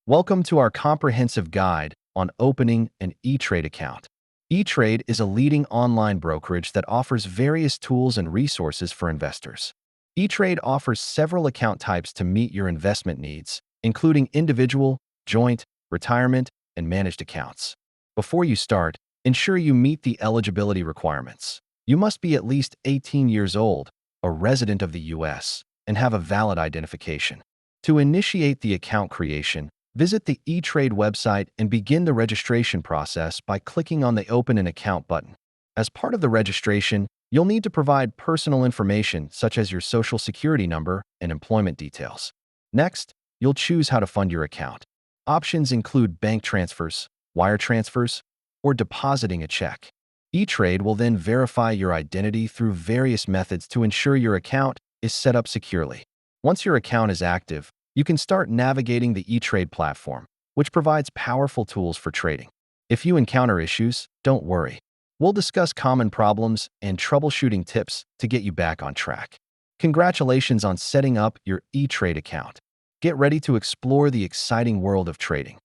Welcome to our comprehensive guide on opening an E-Trade account. E-Trade is a leading online brokerage that offers various tools and resources for investors. E-Trade offers several account types to meet your investment needs, including individual, joint, retirement, and managed accounts. Before you start, ensure you meet the eligibility requirements. You must be at least 18 years old, a resident of the U.S., and have a valid identification. To initiate the account creation, visit the E-Trade website and begin the registration process by clicking on the Open an Account button. As part of the registration, you'll need to provide personal information such as your social security number and employment details. Next, you'll choose how to fund your account. Options include bank transfers, wire transfers, or depositing a check. E-Trade will then verify your identity through various methods to ensure your account is set up securely. Once your account is active, you can start navigating the E-Trade platform, which provides powerful tools for trading. If you encounter issues, don't worry. We'll discuss common problems and troubleshooting tips to get you back on track. Congratulations on setting up your E-Trade account. Get ready to explore the exciting world of trading.